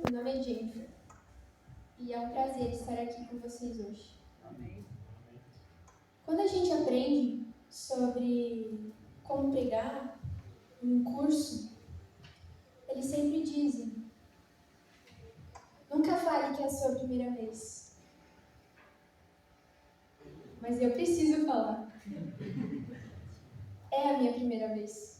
Meu nome é Jennifer e é um prazer estar aqui com vocês hoje. Amém. Quando a gente aprende sobre como pregar em um curso, eles sempre dizem: nunca fale que é a sua primeira vez. Mas eu preciso falar. É a minha primeira vez.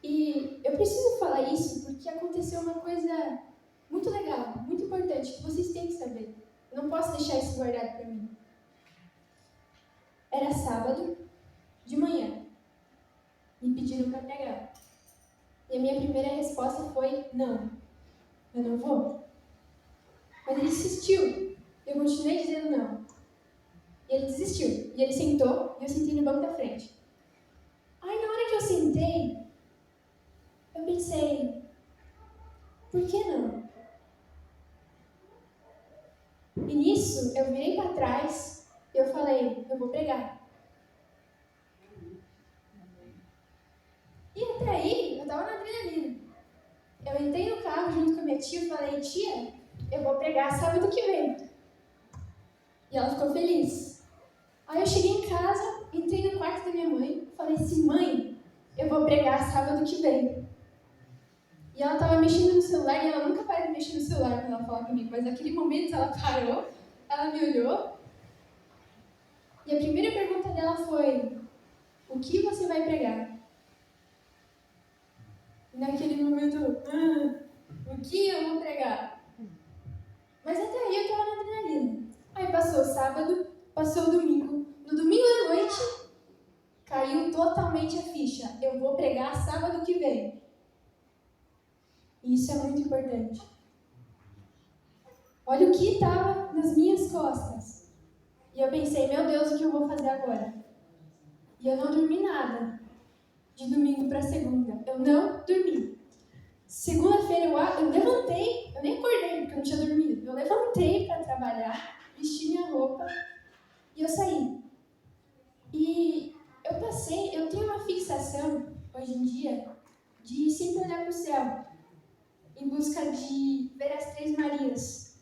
E eu preciso falar isso porque aconteceu uma coisa muito legal, muito importante, que vocês têm que saber. Eu não posso deixar isso guardado para mim. Era sábado, de manhã. Me pediram para pregar. E a minha primeira resposta foi: não, eu não vou. Mas ele insistiu. Eu continuei dizendo não. E ele desistiu. E ele sentou, e eu sentei no banco da frente. Aí na hora que eu sentei, eu pensei: por que não? E nisso, eu virei para trás e eu falei: eu vou pregar. E até aí, eu tava na adrenalina. Eu entrei no carro junto com a minha tia e falei: tia, eu vou pregar sábado que vem. E ela ficou feliz. Aí eu cheguei em casa, entrei no quarto da minha mãe, falei assim: mãe, eu vou pregar sábado que vem. E ela estava mexendo no celular, e ela nunca para de mexer no celular quando ela fala comigo, mas naquele momento ela parou, ela me olhou, e a primeira pergunta dela foi: o que você vai pregar? E naquele momento, o que eu vou pregar? Mas até aí eu estava na adrenalina. Aí passou o sábado, passou o domingo. No domingo à noite, caiu totalmente a ficha: eu vou pregar sábado que vem. E isso é muito importante. Olha o que estava nas minhas costas. E eu pensei: meu Deus, o que eu vou fazer agora? E eu não dormi nada. De domingo para segunda. Eu não dormi. Segunda-feira eu levantei, eu nem acordei porque eu não tinha dormido. Eu levantei para trabalhar, vesti minha roupa e eu saí. E eu tenho uma fixação hoje em dia de sempre olhar para o céu em busca de ver as Três Marias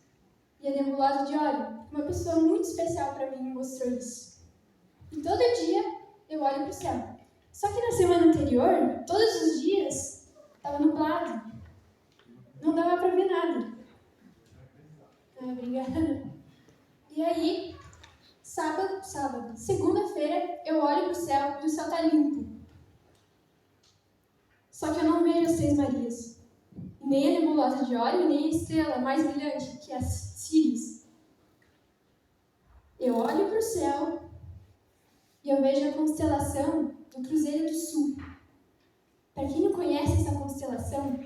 e a nebulosa de Órion. Uma pessoa muito especial para mim me mostrou isso. E todo dia eu olho para o céu. Só que na semana anterior, todos os dias, estava nublado. Não dava para ver nada. Obrigada. E aí, segunda-feira, eu olho para o céu e o céu está limpo. Só que eu não vejo as Três Marias. Nem a nebulosa de Órion, nem a estrela mais brilhante, que é a Sírius. Eu olho para o céu e eu vejo a constelação do Cruzeiro do Sul. Para quem não conhece essa constelação,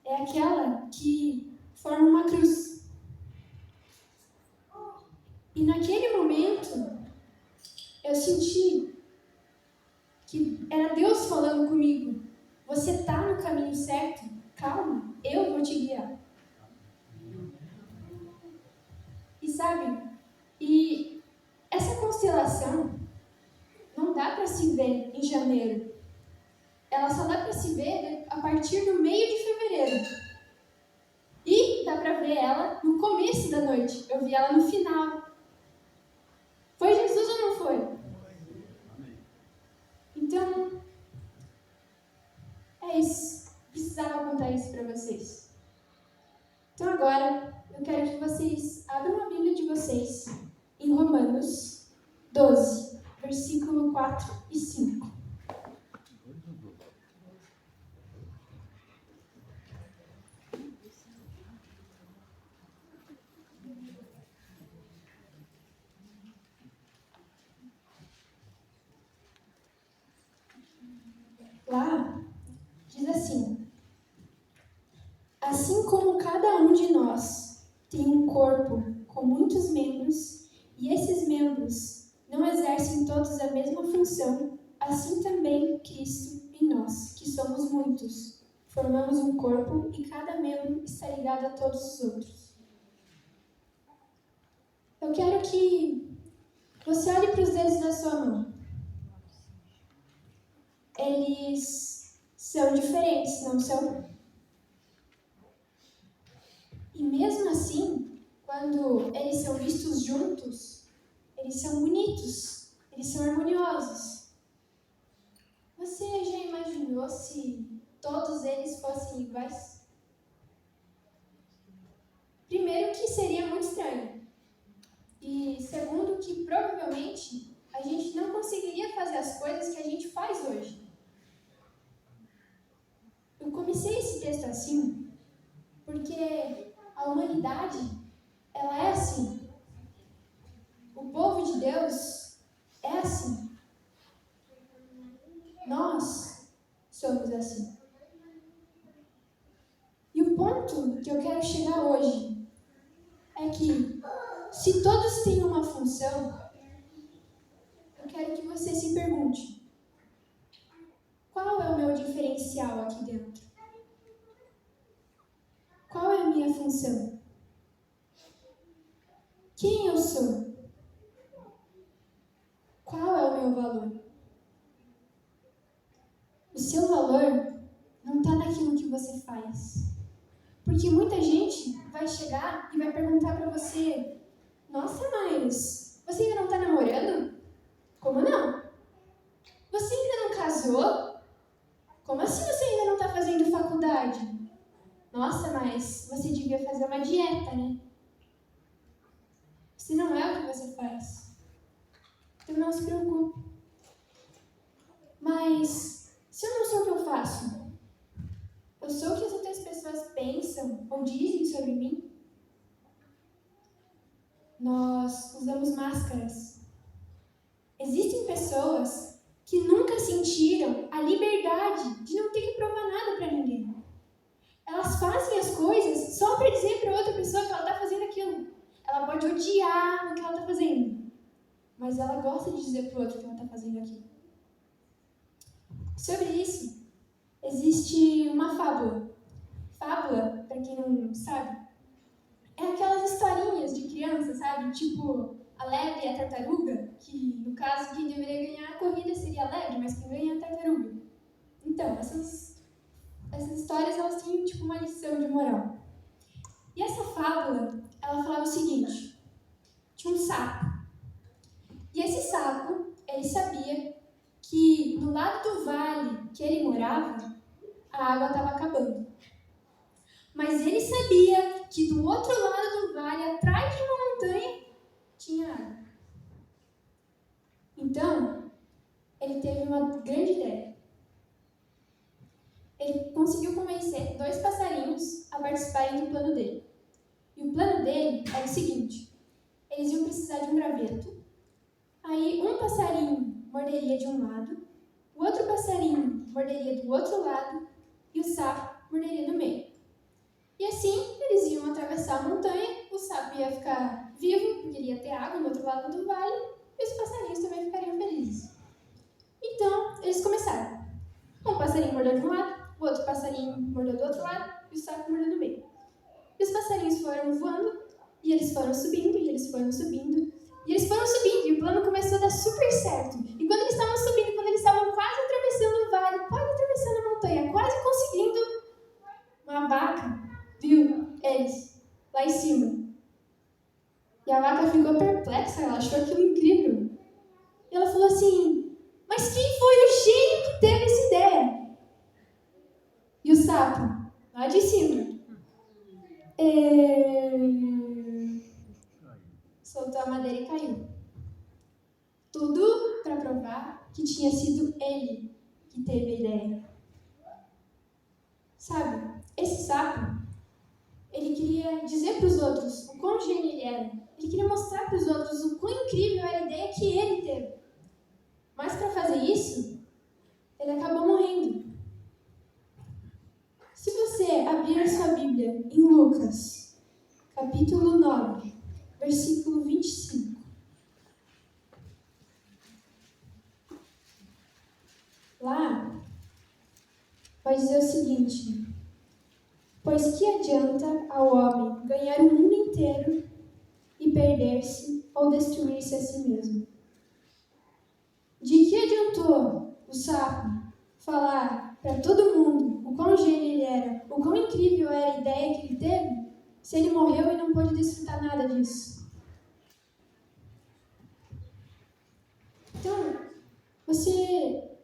é aquela que forma uma cruz. E naquele momento, eu senti que era Deus falando comigo: você está no caminho certo? Calma, eu vou te guiar. E sabe, essa constelação não dá para se ver em janeiro. Ela só dá para se ver a partir do meio de fevereiro. E dá para ver ela no começo da noite. Eu vi ela no final. Foi Jesus ou não foi? Então, é isso. Precisava contar isso para vocês. Então agora, eu quero que vocês abram a Bíblia de vocês em Romanos 12, versículo 4 e 5. Lá, diz assim: assim como cada um de nós tem um corpo com muitos membros, e esses membros não exercem todos a mesma função, assim também Cristo em nós, que somos muitos, formamos um corpo e cada membro está ligado a todos os outros. Eu quero que você olhe para os dedos da sua mão. Eles são diferentes, não são? E mesmo assim, quando eles são vistos juntos, eles são bonitos, eles são harmoniosos. Você já imaginou se todos eles fossem iguais? Primeiro, que seria muito estranho. E segundo, que provavelmente a gente não conseguiria fazer as coisas que a gente faz hoje. Eu comecei esse texto assim porque a humanidade, ela é assim. O povo de Deus é assim. Nós somos assim. E o ponto que eu quero chegar hoje é que, se todos têm uma função, eu quero que você se pergunte: qual é o meu diferencial aqui dentro? Qual é a minha função? Quem eu sou? Qual é o meu valor? O seu valor não está naquilo que você faz. Porque muita gente vai chegar e vai perguntar para você: nossa, mas você ainda não está namorando? Como não? Você ainda não casou? Como assim você ainda não está fazendo faculdade? Nossa, mas você devia fazer uma dieta, né? Se não é o que você faz, então não se preocupe. Mas se eu não sou o que eu faço, eu sou o que as outras pessoas pensam ou dizem sobre mim? Nós usamos máscaras. Existem pessoas que nunca sentiram a liberdade de não ter que provar nada para ninguém. Elas fazem as coisas só para dizer para outra pessoa que ela está fazendo aquilo. Ela pode odiar o que ela está fazendo, mas ela gosta de dizer para o outro que ela está fazendo aquilo. Sobre isso, existe uma fábula. Fábula, para quem não sabe, é aquelas historinhas de criança, sabe? Tipo, a lebre e a tartaruga, que no caso quem deveria ganhar a corrida seria a lebre, mas quem ganha é a tartaruga. Então, essas histórias, elas têm tipo uma lição de moral. E essa fábula, ela falava o seguinte: tinha um sapo. E esse sapo, ele sabia que no lado do vale que ele morava, a água estava acabando. Mas ele sabia que do outro lado do vale, atrás de uma montanha, tinha água. Então, ele teve uma grande ideia. Ele conseguiu convencer 2 passarinhos a participarem do plano dele. E o plano dele era o seguinte: eles iam precisar de um graveto. Aí um passarinho morderia de um lado, o outro passarinho morderia do outro lado e o sapo morderia no meio. E assim eles iam atravessar a montanha, o sapo ia ficar vivo, porque ele ia ter água no outro lado do vale, e os passarinhos também ficariam felizes. Então, eles começaram. Um passarinho mordeu de um lado, o outro passarinho mordeu do outro lado e o sapo mordeu no meio. E os passarinhos foram voando, e eles foram subindo, e eles foram subindo, e eles foram subindo, e o plano começou a dar super certo. E quando eles estavam subindo, quando eles estavam quase atravessando o vale, quase atravessando a montanha, quase conseguindo, uma vaca viu eles lá em cima. E a vaca ficou perplexa, ela achou aquilo incrível. E ela falou assim: mas quem foi o gênio que teve essa ideia? E o sapo, lá de cima, soltou a madeira e caiu. Tudo para provar que tinha sido ele que teve a ideia. Sabe, esse sapo, ele queria dizer para os outros o quão gênio ele era. Ele queria mostrar para os outros o quão incrível era a ideia que ele teve. Mas para fazer isso, ele acabou morrendo. Se você abrir a sua Bíblia em Lucas, capítulo 9, versículo 25. Lá, vai dizer o seguinte: pois que adianta ao homem ganhar o mundo inteiro e perder-se ou destruir-se a si mesmo? De que adiantou o sapo falar para todo mundo o quão gênio ele era, o quão incrível era a ideia que ele teve, se ele morreu e não pôde desfrutar nada disso? Então, você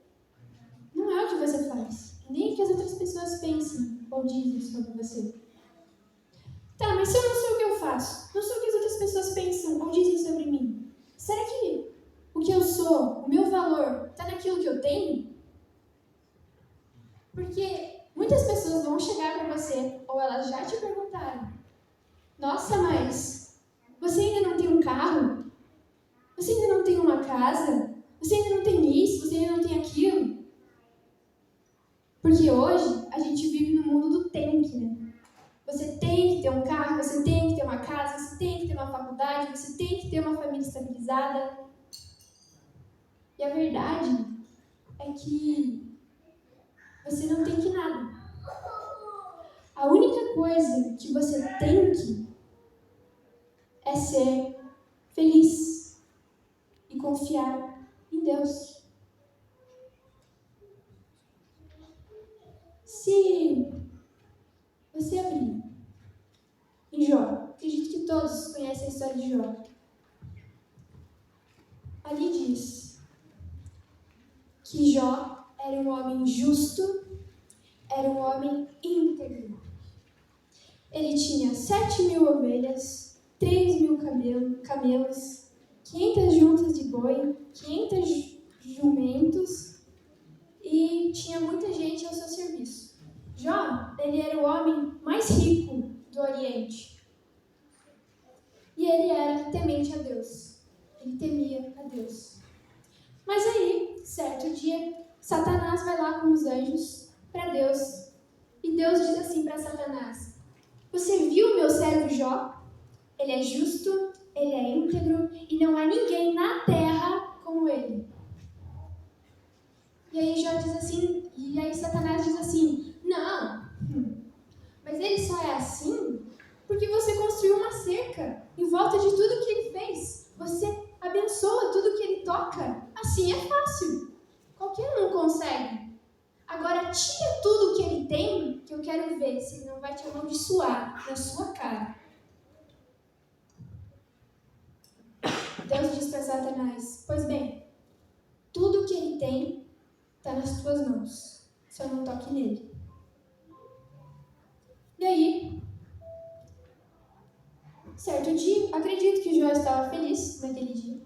não é o que você faz, nem o que as outras pessoas pensam ou dizem sobre você. Tá, mas se eu não sei o que eu faço, não sei o que as outras pessoas pensam ou dizem sobre mim, será que o que eu sou, o meu valor, está naquilo que eu tenho? Porque muitas pessoas vão chegar para você, ou elas já te perguntaram: nossa, mas você ainda não tem um carro? Você ainda não tem uma casa? Você ainda não tem isso? Você ainda não tem aquilo? Porque hoje a gente vive no mundo do tem que, né? Você tem que ter um carro, você tem que ter uma casa, você tem que ter uma faculdade, você tem que ter uma família estabilizada. E a verdade é que você não tem que nada. A única coisa que você tem que é ser feliz e confiar em Deus. Se você abrir em Jó, acredito que todos conhecem a história de Jó. Ali diz que Jó era um homem justo, era um homem íntegro. Ele tinha 7.000 ovelhas, 3.000 camelos, 500 juntas de boi, 500 jumentos e tinha muita gente ao seu serviço. Jó, ele era o homem mais rico do Oriente. E ele era temente a Deus. Ele temia a Deus. Mas aí, certo dia, Satanás vai lá com os anjos para Deus. E Deus diz assim para Satanás: você viu o meu servo Jó? Ele é justo, ele é íntegro e não há ninguém na terra como ele. E aí Jó diz assim, e aí Satanás diz assim: não, mas ele só é assim porque você construiu uma cerca em volta de tudo que ele fez. Você abençoa tudo que ele toca. Assim é fácil. Qualquer um consegue. Agora tira tudo que ele tem, que eu quero ver se ele não vai te amaldiçoar na sua cara. Deus diz para Satanás: pois bem, tudo que ele tem está nas tuas mãos. Só não toque nele. E aí, certo dia, acredito que Jó estava feliz naquele dia.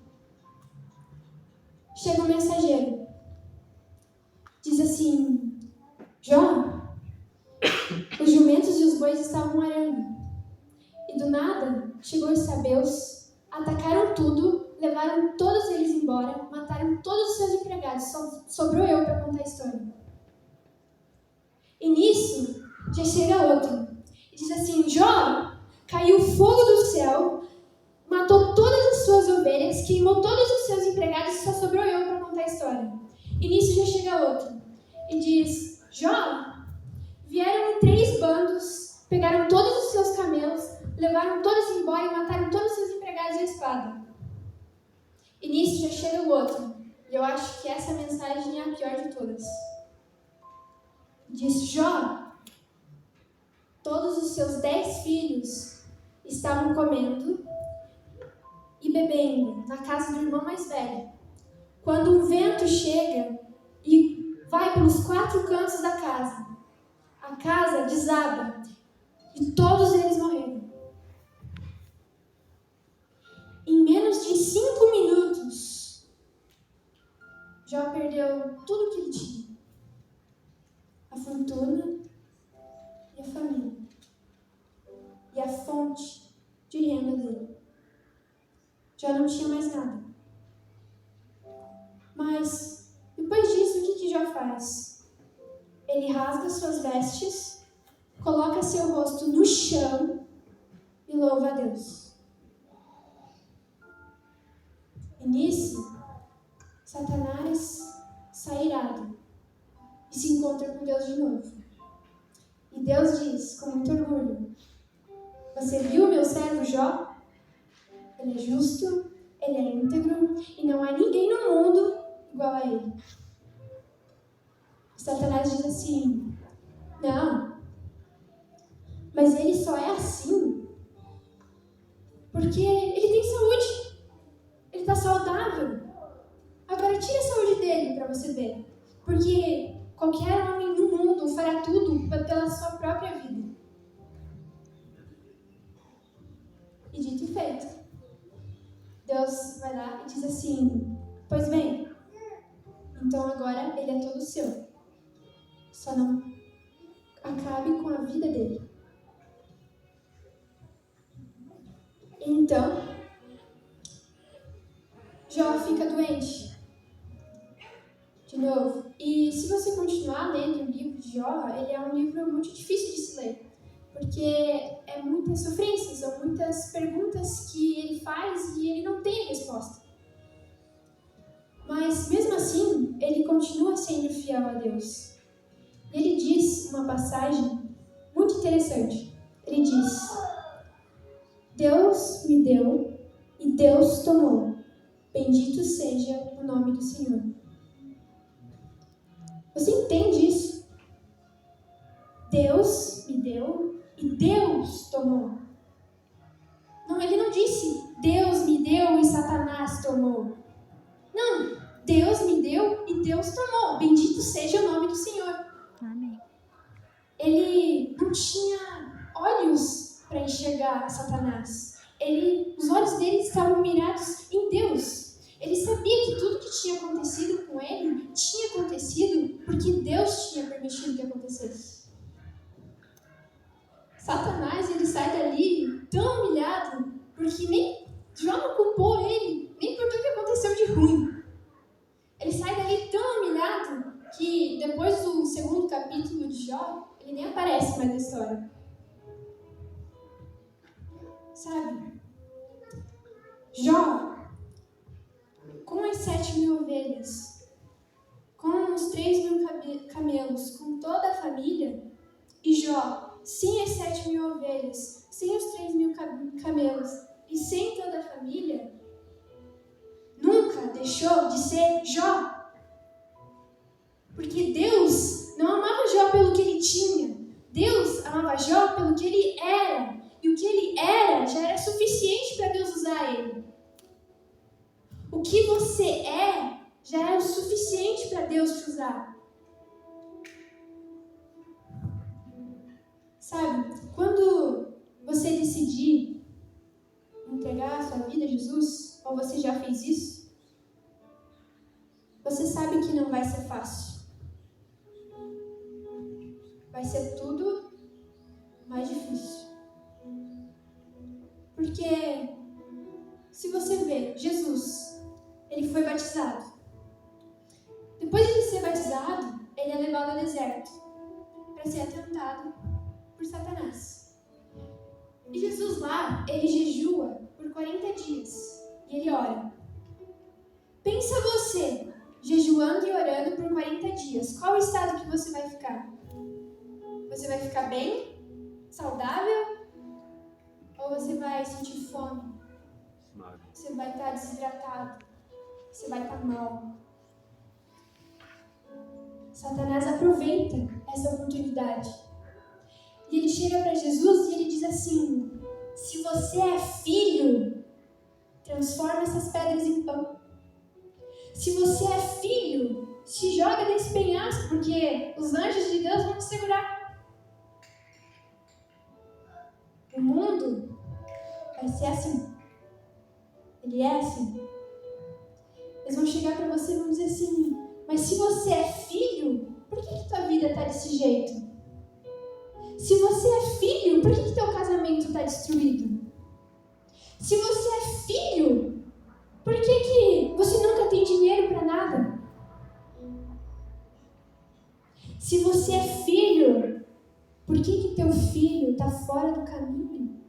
Chega um mensageiro. Diz assim: Jó, os jumentos e os bois estavam arando. E do nada, chegou os sabeus, atacaram tudo, levaram todos eles embora, mataram todos os seus empregados. Só sobrou eu para contar a história. E nisso, já chega outro. E diz assim: Jó, caiu fogo do céu, matou todas as suas ovelhas, queimou todos os seus empregados, só sobrou eu para contar a história. E nisso já chega outro. E diz: Jó, vieram em 3 bandos, pegaram todos os seus camelos, levaram todos embora e mataram todos os seus empregados à espada. E nisso já chega o outro. E eu acho que essa mensagem é a pior de todas. Diz: Jó, todos os seus 10 filhos estavam comendo e bebendo na casa do irmão mais velho. Quando um vento chega e vai pelos 4 cantos da casa, a casa desaba e todos eles morreram. Em menos de 5 minutos, Jó perdeu tudo que ele tinha. A fortuna e a família. E a fonte de renda dele. Já não tinha mais nada. Mas, depois disso, o que Jó faz? Ele rasga suas vestes, coloca seu rosto no chão e louva a Deus. E nisso, Satanás sai irado e se encontra com Deus de novo. E Deus diz, com muito orgulho: você viu meu servo Jó? Ele é justo, ele é íntegro e não há ninguém no mundo igual a ele. Satanás diz assim: não, mas ele só é assim Porque ele tem saúde. Ele está saudável. Agora tira a saúde dele para você ver. Porque qualquer homem no mundo fará tudo pela sua própria vida. E dito e feito. Deus vai lá e diz assim: pois bem, então agora ele é todo seu. Só não acabe com a vida dele. Então, Jó fica doente. De novo. E se você continuar lendo o livro de Jó, ele é um livro muito difícil de se ler. Porque é muita sofrência, são muitas perguntas que ele faz e ele não tem resposta. Mas, mesmo assim, ele continua sendo fiel a Deus. Ele diz uma passagem muito interessante. Ele diz: Deus me deu e Deus tomou. Bendito seja o nome do Senhor. Você entende isso? Deus me deu e Deus tomou. Não, ele não disse Deus me deu e Satanás tomou. Não, Deus me deu e Deus tomou. Bendito seja o nome do Senhor. Amém. Ele não tinha olhos para enxergar Satanás. Os olhos dele estavam mirados em Deus. Ele sabia que tudo que tinha acontecido com ele tinha acontecido porque Deus tinha permitido que acontecesse. Satanás, ele sai dali tão humilhado porque nem Jó não culpou ele, nem por tudo que aconteceu de ruim. Ele sai dali tão humilhado que depois do segundo capítulo de Jó, ele nem aparece mais na história. Sabe? Jó, com as 7.000 ovelhas, com os 3.000 camelos, com toda a família, e Jó, sem as 7.000 ovelhas, sem os 3.000 camelos e sem toda a família, nunca deixou de ser Jó. Porque Deus não amava Jó pelo que ele tinha. Deus amava Jó pelo que ele era. E o que ele era já era suficiente para Deus usar ele. O que você é já é o suficiente para Deus te usar. Sabe, quando você decidir entregar a sua vida a Jesus, ou você já fez isso, você sabe que não vai ser fácil. Vai ser tudo mais difícil. Porque, se você vê, Jesus, ele foi batizado. Depois de ele ser batizado, ele é levado ao deserto para ser tentado por Satanás. E Jesus lá, ele jejua por 40 dias e ele ora. Pensa você, jejuando e orando por 40 dias, qual o estado que você vai ficar? Você vai ficar bem? Saudável? Ou você vai sentir fome? Você vai estar desidratado? Você vai estar mal? Satanás aproveita essa oportunidade. E ele chega para Jesus e ele diz assim: se você é filho, transforma essas pedras em pão. Se você é filho, se joga desse penhasco, porque os anjos de Deus vão te segurar. O mundo vai ser assim. Ele é assim. Eles vão chegar para você e vão dizer assim: mas se você é filho, por que tua vida está desse jeito? Se você é filho, por que teu casamento está destruído? Se você é filho, por que você nunca tem dinheiro para nada? Se você é filho, por que teu filho está fora do caminho?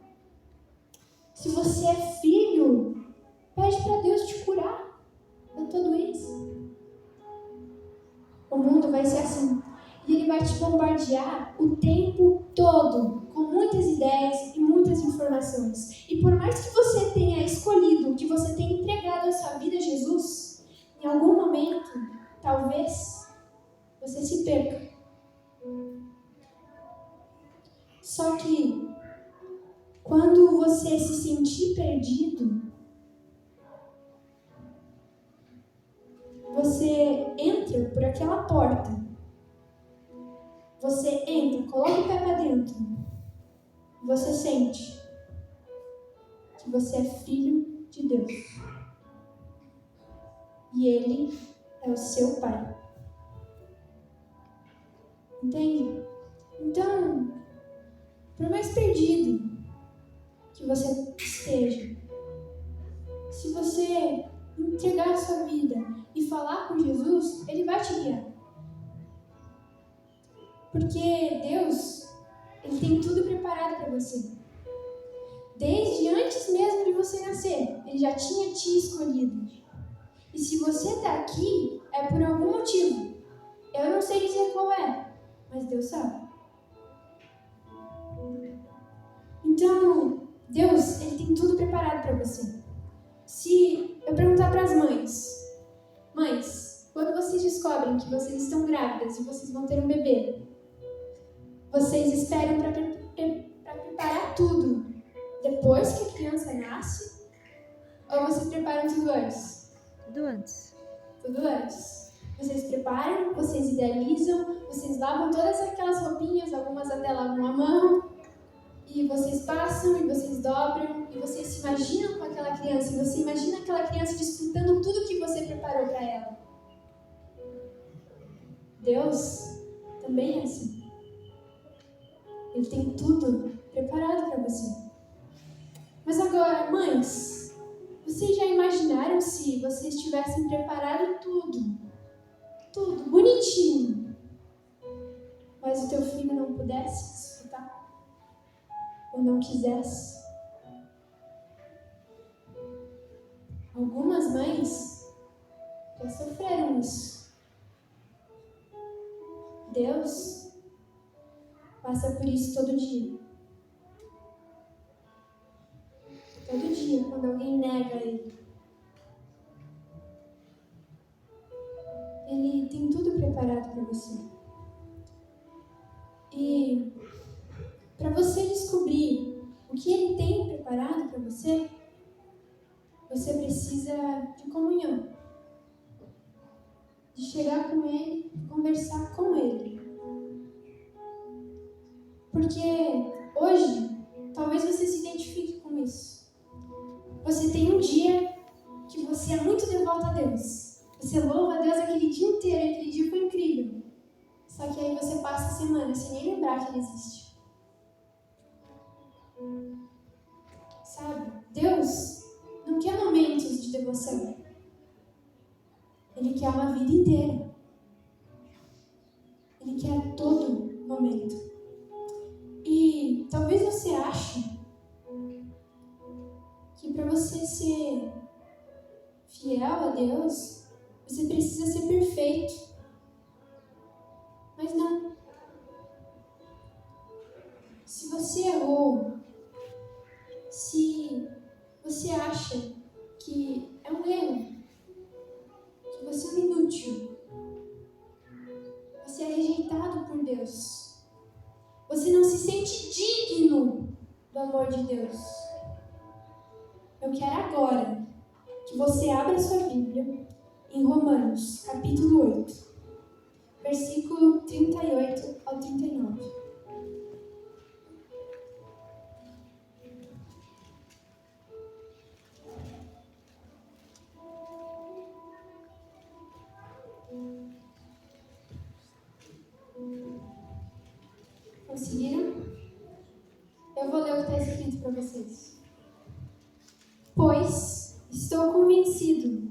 Se você é filho, pede para Deus te curar da tua doença. O mundo vai ser assim. E ele vai te bombardear o tempo todo, com muitas ideias e muitas informações. E por mais que você tenha escolhido, que você tenha entregado a sua vida a Jesus, em algum momento, talvez, você se perca. Só que Quando você se sentir perdido, você entra por aquela porta. Você entra, coloca o pé para dentro. Você sente que você é filho de Deus. E Ele é o seu Pai. Entende? Então, por mais perdido que você esteja, se você entregar a sua vida e falar com Jesus, Ele vai te guiar. Porque Deus, Ele tem tudo preparado para você. Desde antes mesmo de você nascer, Ele já tinha te escolhido. E se você está aqui, é por algum motivo. Eu não sei dizer qual é, mas Deus sabe. Então, Deus, Ele tem tudo preparado para você. Se eu perguntar para as mães, quando vocês descobrem que vocês estão grávidas e vocês vão ter um bebê, vocês esperam para preparar tudo depois que a criança nasce? Ou vocês preparam tudo antes? Tudo antes. Tudo antes. Vocês preparam, vocês idealizam, vocês lavam todas aquelas roupinhas, algumas até lavam a mão, e vocês passam, e vocês dobram, e vocês se imaginam com aquela criança, e você imagina aquela criança desfrutando tudo que você preparou para ela. Deus também é assim. Ele tem tudo preparado para você. Mas agora, mães, vocês já imaginaram se vocês tivessem preparado tudo bonitinho, mas o teu filho não pudesse desfrutar? Ou não quisesse? Algumas mães já sofreram isso. Deus passa por isso todo dia. Todo dia, quando alguém nega Ele. Ele tem tudo preparado para você. E para você descobrir o que Ele tem preparado para você, você precisa de comunhão. De chegar com Ele, conversar com Ele. Porque hoje, talvez você se identifique com isso. Você tem um dia que você é muito devoto a Deus. Você louva a Deus aquele dia inteiro, aquele dia foi incrível. Só que aí você passa a semana sem nem lembrar que Ele existe. Sabe? Deus não quer momentos de devoção. Ele quer uma vida inteira. Ele quer todo momento. E talvez você ache que para você ser fiel a Deus, você precisa ser perfeito. Mas não. Se você errou, se você acha que é um erro, que você é um inútil, você é rejeitado por Deus, você não se sente digno do amor de Deus, eu quero agora que você abra sua Bíblia em Romanos, capítulo 8, versículo 38 ao 39. Conseguiram? Eu vou ler o que está escrito para vocês. Pois estou convencido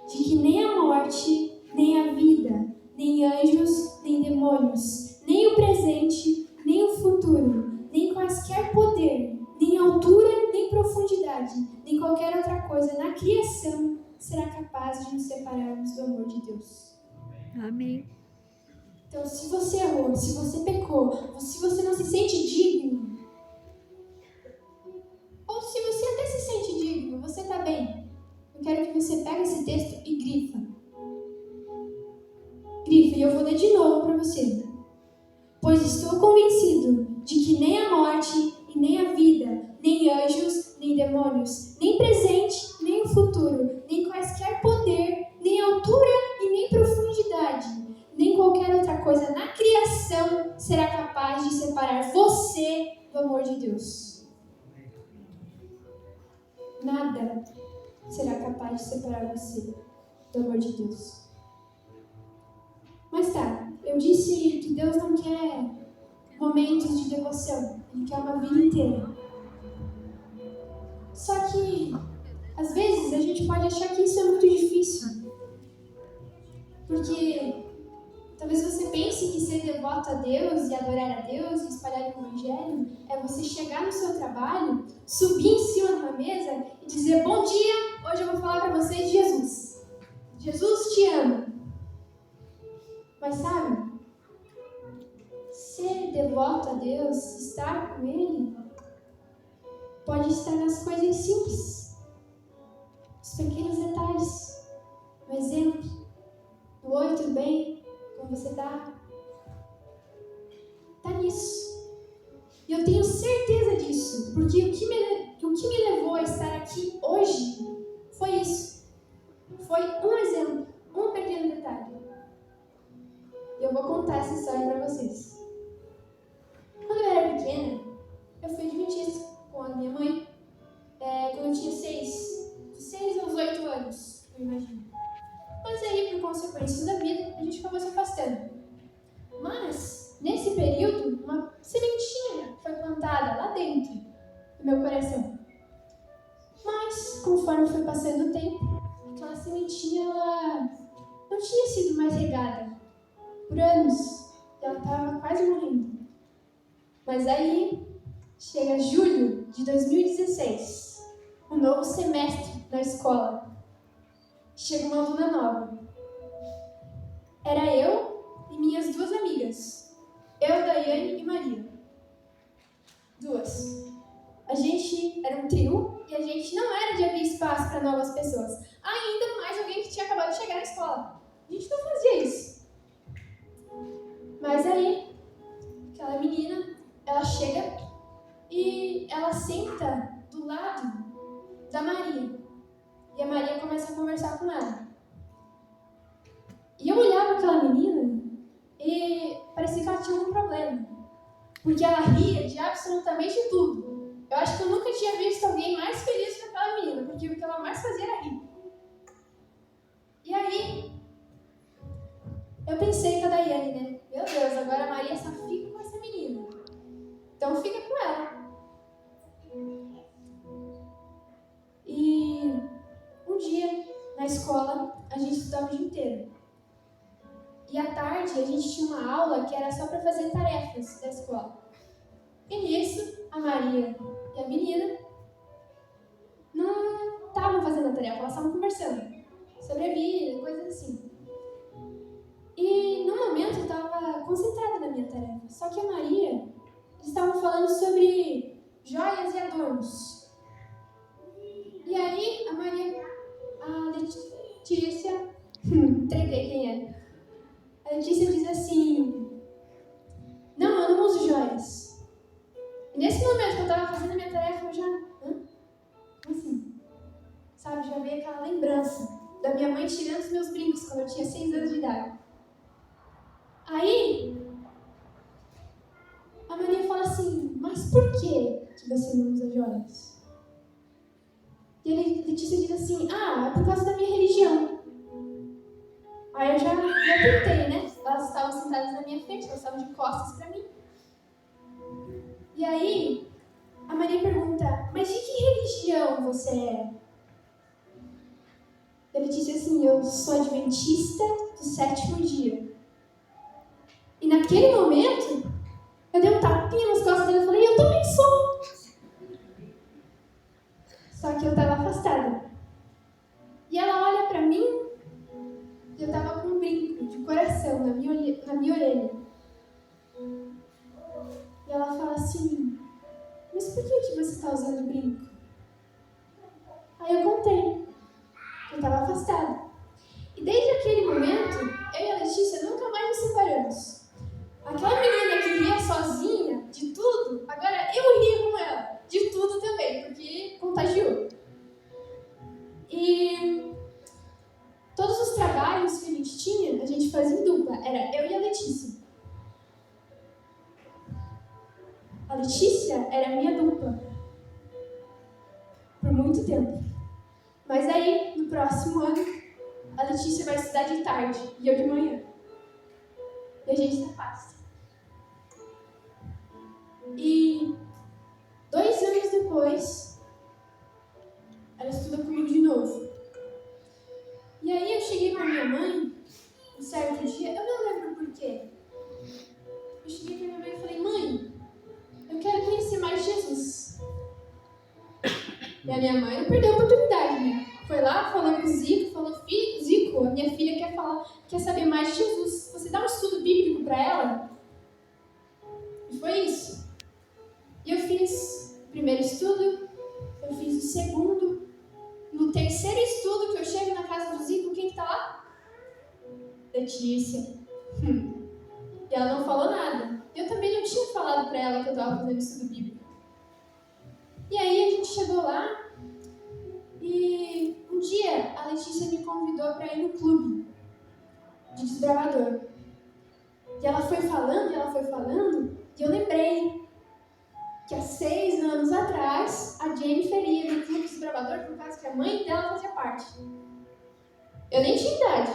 de que nem a morte, nem a vida, nem anjos, nem demônios, nem o presente, nem o futuro, nem quaisquer poder, nem altura, nem profundidade, nem qualquer outra coisa na criação será capaz de nos separarmos do amor de Deus. Amém. Então, se você errou, se você pecou, se você não se sente digno, ou se você até se sente digno, você está bem, eu quero que você pegue esse texto e grifa. Grifa, e eu vou ler de novo para você. Pois estou convencido de que nem a morte, e nem a vida, nem demônios, nem presente, nem o futuro, nem quaisquer poder, nem altura e nem profundidade, nem qualquer outra coisa na criação será capaz de separar você do amor de Deus. Nada será capaz de separar você do amor de Deus. Mas tá, eu disse que Deus não quer momentos de devoção, Ele quer uma vida inteira. Só que, às vezes, a gente pode achar que isso é muito difícil. Porque talvez você pense que ser devoto a Deus e adorar a Deus e espalhar o Evangelho é você chegar no seu trabalho, subir em cima de uma mesa e dizer: bom dia, hoje eu vou falar para vocês de Jesus. Jesus te ama. Mas sabe, ser devoto a Deus, estar com Ele, pode estar nas coisas simples, nos pequenos detalhes. Um exemplo, do oi, tudo bem? Como você está? Está nisso. E eu tenho certeza disso, porque o que me levou a estar aqui hoje foi isso. Foi um exemplo, um pequeno detalhe. E eu vou contar essa história para vocês. Quando eu era pequena, eu fui adventista com a minha mãe, quando eu tinha 6 aos 8 anos, eu imagino. Mas aí, por consequências da vida, a gente acabou se afastando. Mas, nesse período, uma sementinha foi plantada lá dentro do meu coração. Mas, conforme foi passando o tempo, aquela sementinha, ela não tinha sido mais regada. Por anos, ela estava quase morrendo. Mas aí, chega julho de 2016, um novo semestre na escola. Chega uma aluna nova. Era eu e minhas 2 amigas. Eu, Daiane e Maria. 2. A gente era um trio e a gente não era de abrir espaço para novas pessoas. Ainda mais alguém que tinha acabado de chegar na escola. A gente não fazia isso. Mas aí, aquela menina, ela chega e ela senta do lado da Maria. E a Maria começa a conversar com ela. E eu olhava aquela menina e parecia que ela tinha um problema. Porque ela ria de absolutamente tudo. Eu acho que eu nunca tinha visto alguém mais feliz que aquela menina, porque o que ela mais fazia era rir. E aí, eu pensei com a Daiane, né? Meu Deus, agora a Maria só fica com essa menina. Então fica com ela. E um dia, na escola, a gente estudava o dia inteiro. E à tarde, a gente tinha uma aula que era só para fazer tarefas da escola. E nisso, a Maria e a menina não estavam fazendo a tarefa, elas estavam conversando sobre a vida, coisas assim. E no momento eu estava concentrada na minha tarefa. Só que a Maria, eles estavam falando sobre joias e adornos. E aí a Letícia, entreguei quem é. A Letícia diz assim: não, eu não uso joias. E nesse momento que eu estava fazendo a minha tarefa, eu já, como assim? Sabe, já veio aquela lembrança da minha mãe tirando os meus brincos quando eu tinha 6 anos de idade. Aí, a Maria fala assim: mas por que você não usa joias? E a Letícia diz assim: é por causa da minha religião. Aí eu já tentei, né? Elas estavam sentadas na minha frente, elas estavam de costas para mim. E aí, a Maria pergunta: mas de que religião você é? E a Letícia assim: eu sou adventista do 7º dia. E naquele momento, eu dei um tapinha nas costas dela e falei: eu também sou. Só que eu estava afastada. E ela olha pra mim e eu estava com um brinco de coração na minha orelha. E ela fala assim: mas por que você está usando brinco? Aí eu contei que eu estava afastada. E desde aquele momento, eu e a Letícia nunca mais nos separamos. Aquela menina que ria sozinha de tudo, agora eu ria com ela de tudo também, porque contagiou. muito tempo. Mas aí, no próximo ano, a Letícia vai estudar de tarde e eu de manhã. E a gente tá fácil. E 2 anos depois, ela estuda comigo de novo. E aí eu cheguei pra minha mãe, um certo dia, eu não lembro por quê. Eu cheguei pra minha mãe e falei, mãe, eu quero conhecer mais Jesus. E a minha mãe não perdeu a oportunidade, né? Foi lá, falou com o Zico, falou, filho, Zico, a minha filha quer saber mais de Jesus. Você dá um estudo bíblico pra ela? E foi isso. E eu fiz o primeiro estudo, eu fiz o segundo. No terceiro estudo que eu chego na casa do Zico, quem que tá lá? Letícia. E ela não falou nada. Eu também não tinha falado pra ela que eu estava fazendo estudo bíblico. E aí a gente chegou lá e um dia a Letícia me convidou para ir no clube de desbravador. E ela foi falando, e eu lembrei que há 6 anos atrás a Jennifer ia no clube de desbravador por causa que a mãe dela fazia parte. Eu nem tinha idade,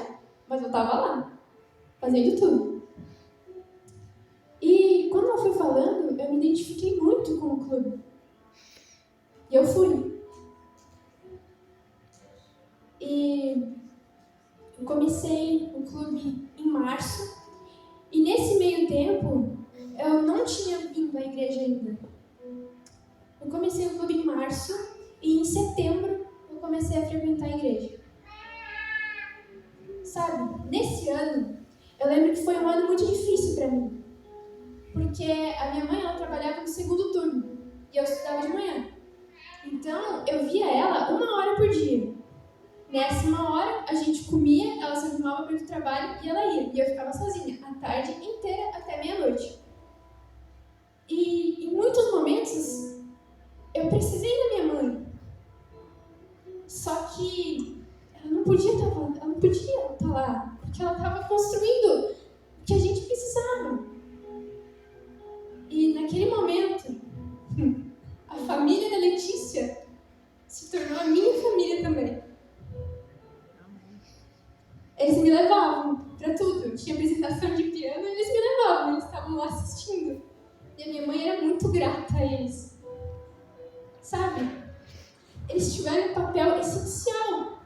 mas eu estava lá, fazendo tudo. E quando ela foi falando, eu me identifiquei muito com o clube. E eu fui. E eu comecei o clube em março. E nesse meio tempo, eu não tinha vindo à igreja ainda. Eu comecei o clube em março e em setembro eu comecei a frequentar a igreja. Sabe, nesse ano, eu lembro que foi um ano muito difícil para mim. Porque a minha mãe, ela trabalhava no segundo turno e eu estudava de manhã. Então, eu via ela 1 hora por dia. Nessa 1 hora, a gente comia, ela se arrumava para ir do trabalho e ela ia. E eu ficava sozinha a tarde inteira até meia-noite. E em muitos momentos, eu precisei da minha mãe. Só que ela não podia estar lá, porque ela estava construindo o que a gente precisava. E naquele momento, a família da Letícia se tornou a minha família também. Eles me levavam para tudo. Tinha apresentação de piano e eles me levavam. Eles estavam lá assistindo. E a minha mãe era muito grata a eles. Sabe? Eles tiveram um papel essencial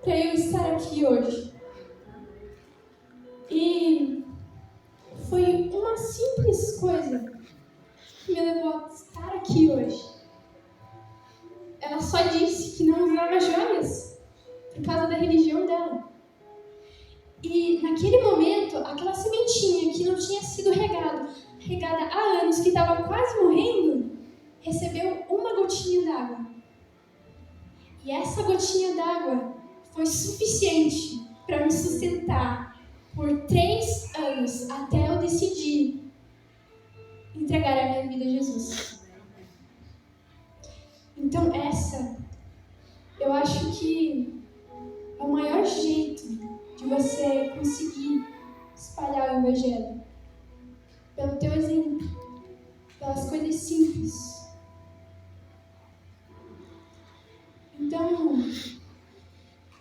para eu estar aqui hoje. E foi uma simples coisa que me levou a estar aqui hoje. Ela só disse que não usava joias por causa da religião dela. E naquele momento, aquela sementinha que não tinha sido regada há anos, que estava quase morrendo, recebeu uma gotinha d'água. E essa gotinha d'água foi suficiente para me sustentar por 3 anos, até eu decidir entregar a minha vida a Jesus. Então eu acho que é o maior jeito de você conseguir espalhar o Evangelho. Pelo teu exemplo, pelas coisas simples. Então,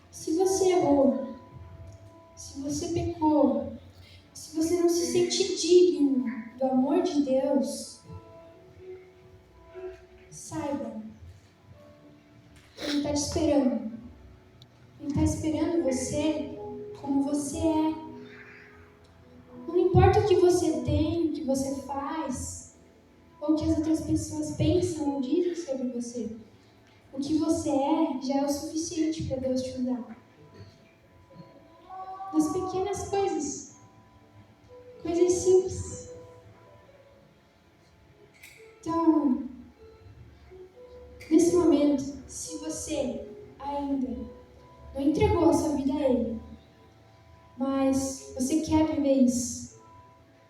se você errou, se você pecou, se você não se sente digno do amor de Deus, saiba, Ele está te esperando. Ele está esperando você como você é. Não importa o que você tem, o que você faz, ou o que as outras pessoas pensam ou dizem sobre você. O que você é já é o suficiente para Deus te usar. Nas pequenas coisas. Coisas simples. Então, nesse momento, se você ainda não entregou a sua vida a Ele, mas você quer viver isso,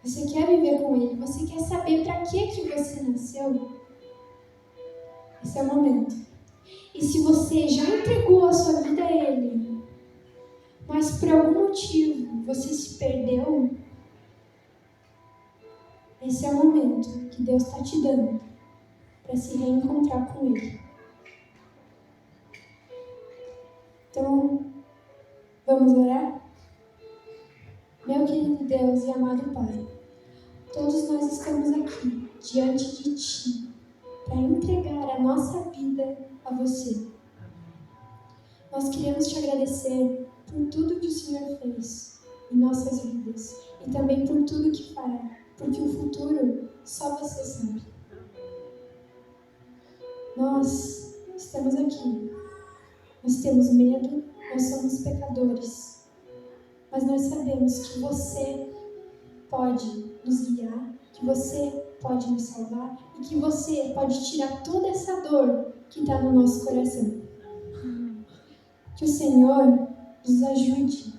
você quer viver com Ele, você quer saber para que você nasceu, esse é o momento. E se você já entregou a sua vida a Ele, mas por algum motivo você se perdeu, esse é o momento que Deus está te dando para se reencontrar com Ele. Então, vamos orar? Meu querido Deus e amado Pai, todos nós estamos aqui diante de Ti para entregar a nossa vida a Você. Nós queremos Te agradecer por tudo que o Senhor fez em nossas vidas e também por tudo que fará, porque o futuro só Você sabe. Nós estamos aqui, nós temos medo, nós somos pecadores, mas nós sabemos que Você pode nos guiar, que Você pode nos salvar e que Você pode tirar toda essa dor que está no nosso coração. Que o Senhor nos ajude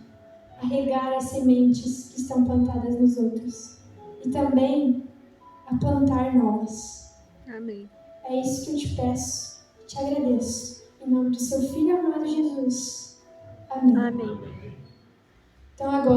a regar as sementes que estão plantadas nos outros e também a plantar novas. Amém. É isso que eu te peço, te agradeço. Em nome do seu Filho amado Jesus. Amém. Amém. Então agora